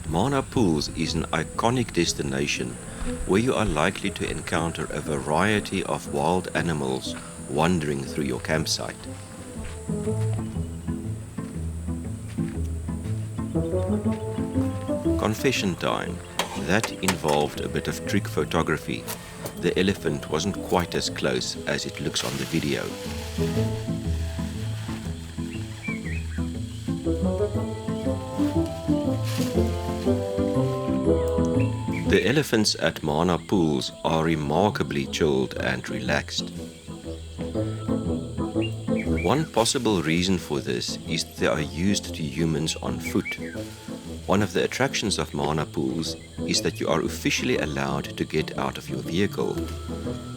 Mana Pools is an iconic destination where you are likely to encounter a variety of wild animals wandering through your campsite. Confession time. That involved a bit of trick photography. The elephant wasn't quite as close as it looks on the video. The elephants at Mana Pools are remarkably chilled and relaxed. One possible reason for this is that they are used to humans on foot. One of the attractions of Mana Pools is that you are officially allowed to get out of your vehicle,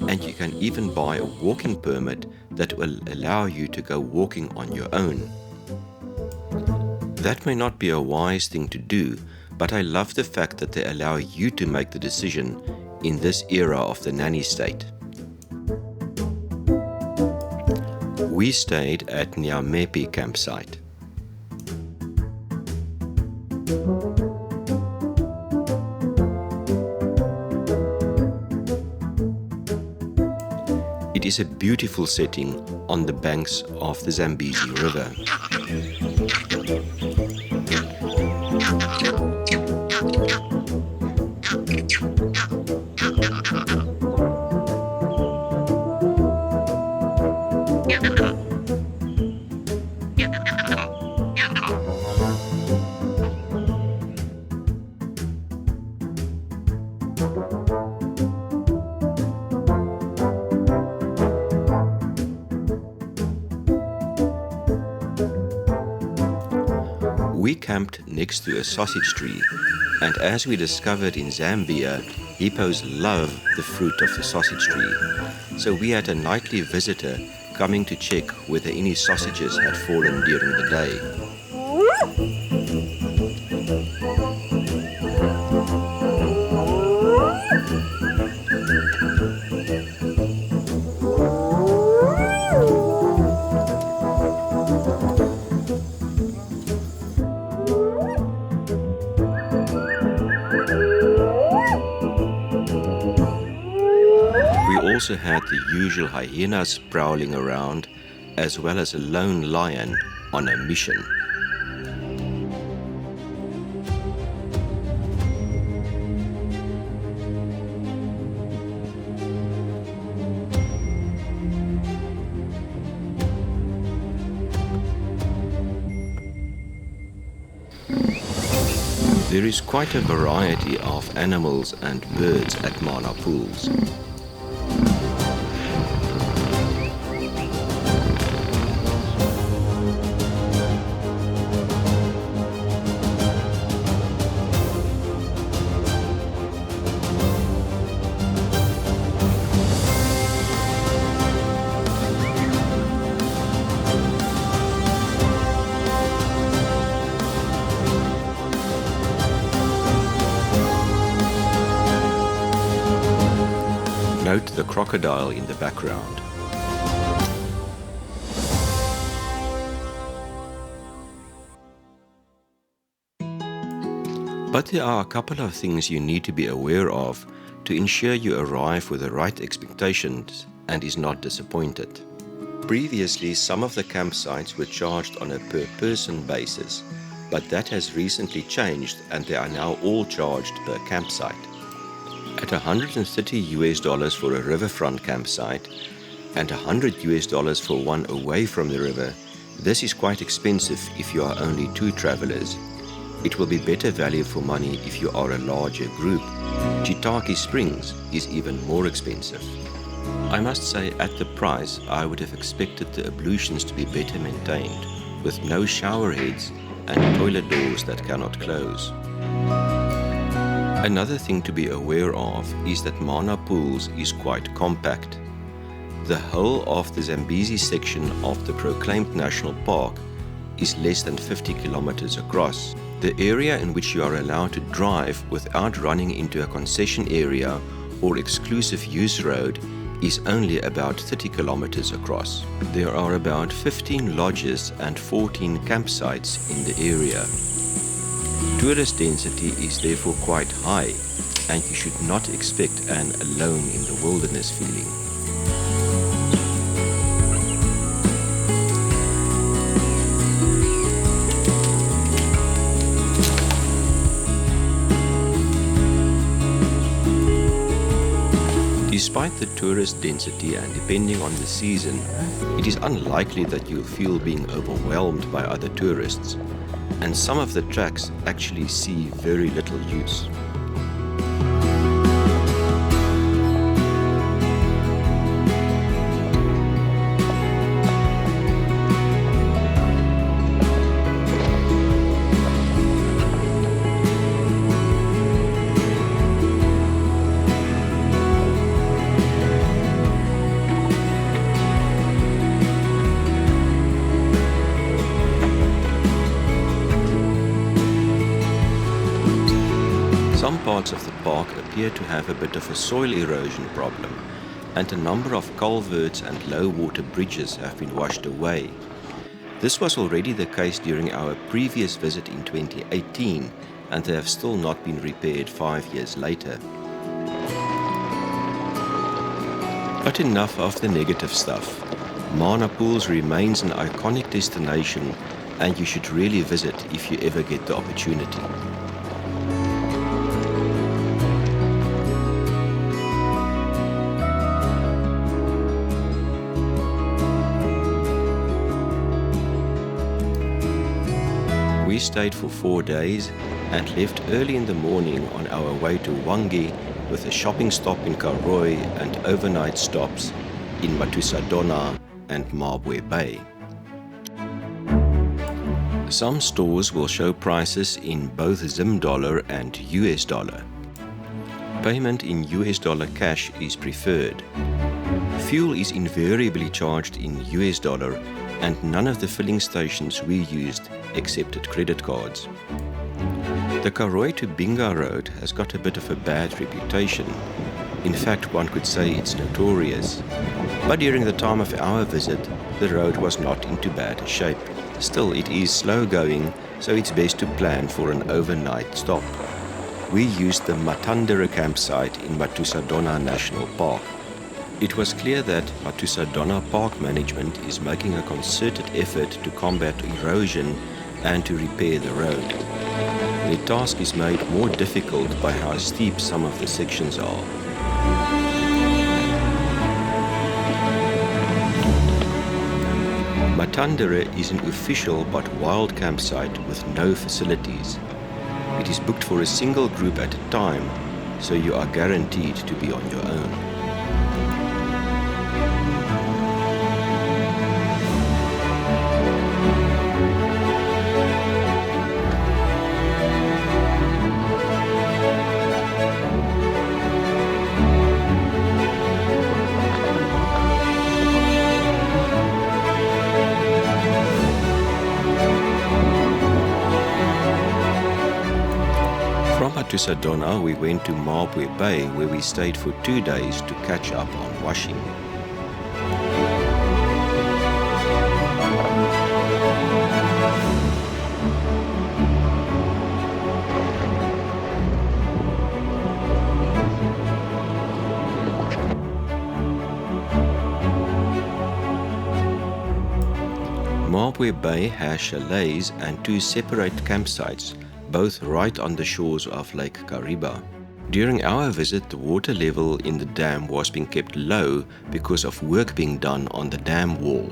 and you can even buy a walking permit that will allow you to go walking on your own. That may not be a wise thing to do, but I love the fact that they allow you to make the decision in this era of the nanny state. We stayed at Nyamepi campsite. It is a beautiful setting on the banks of the Zambezi River. We camped next to a sausage tree, and as we discovered in Zambia, hippos love the fruit of the sausage tree. So we had a nightly visitor coming to check whether any sausages had fallen during the day. We also had the usual hyenas prowling around, as well as a lone lion on a mission. There is quite a variety of animals and birds at Mana Pools. Note the crocodile in the background. But there are a couple of things you need to be aware of to ensure you arrive with the right expectations and is not disappointed. Previously, some of the campsites were charged on a per-person basis, but that has recently changed and they are now all charged per campsite. At $130 for a riverfront campsite and $100 for one away from the river, this is quite expensive if you are only two travelers. It will be better value for money if you are a larger group. Chitaki Springs is even more expensive. I must say, at the price, I would have expected the ablutions to be better maintained, with no shower heads and toilet doors that cannot close. Another thing to be aware of is that Mana Pools is quite compact. The whole of the Zambezi section of the proclaimed national park is less than 50 kilometers across. The area in which you are allowed to drive without running into a concession area or exclusive use road is only about 30 kilometers across. There are about 15 lodges and 14 campsites in the area. tourist density is therefore quite high, and you should not expect an alone in the wilderness feeling. Despite the tourist density and depending on the season, it is unlikely that you'll feel being overwhelmed by other tourists, and some of the tracks actually see very little use. Some parts of the park appear to have a bit of a soil erosion problem, and a number of culverts and low water bridges have been washed away. This was already the case during our previous visit in 2018, and they have still not been repaired 5 years later. But enough of the negative stuff. Mana Pools remains an iconic destination, and you should really visit if you ever get the opportunity. We stayed for 4 days and left early in the morning on our way to Hwange with a shopping stop in Karoi and overnight stops in Matusadona and Maabwe Bay. Some stores will show prices in both Zim dollar and US dollar. Payment in US dollar cash is preferred. Fuel is invariably charged in US dollar, and none of the filling stations we used accepted credit cards. The Karoi to Binga road has got a bit of a bad reputation. In fact, one could say it's notorious. But during the time of our visit, the road was not in too bad shape. Still, it is slow going, so it's best to plan for an overnight stop. We used the Matandere campsite in Matusadona National Park. It was clear that Matusadona Park Management is making a concerted effort to combat erosion and to repair the road. The task is made more difficult by how steep some of the sections are. Matandere is an official but wild campsite with no facilities. It is booked for a single group at a time, so you are guaranteed to be on your own. From Matusadona, we went to Maabwe Bay, where we stayed for 2 days to catch up on washing. Maabwe Bay has chalets and 2 separate campsites, both right on the shores of Lake Kariba. During our visit, the water level in the dam was being kept low because of work being done on the dam wall.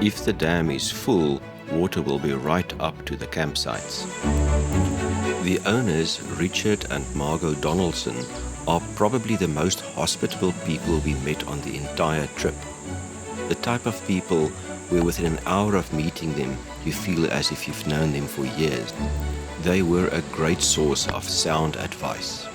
If the dam is full, water will be right up to the campsites. The owners, Richard and Margot Donaldson, are probably the most hospitable people we met on the entire trip. The type of people where within an hour of meeting them, you feel as if you've known them for years. They were a great source of sound advice.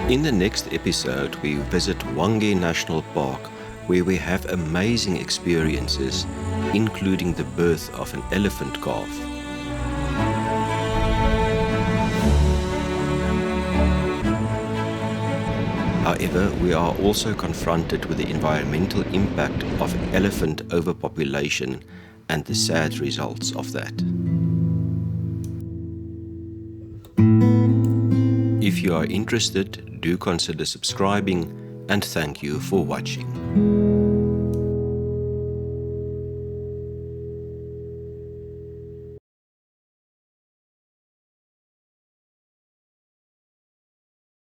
In the next episode, we visit Hwange National Park, where we have amazing experiences including the birth of an elephant calf. However, we are also confronted with the environmental impact of elephant overpopulation and the sad results of that. If you are interested, do consider subscribing, and thank you for watching.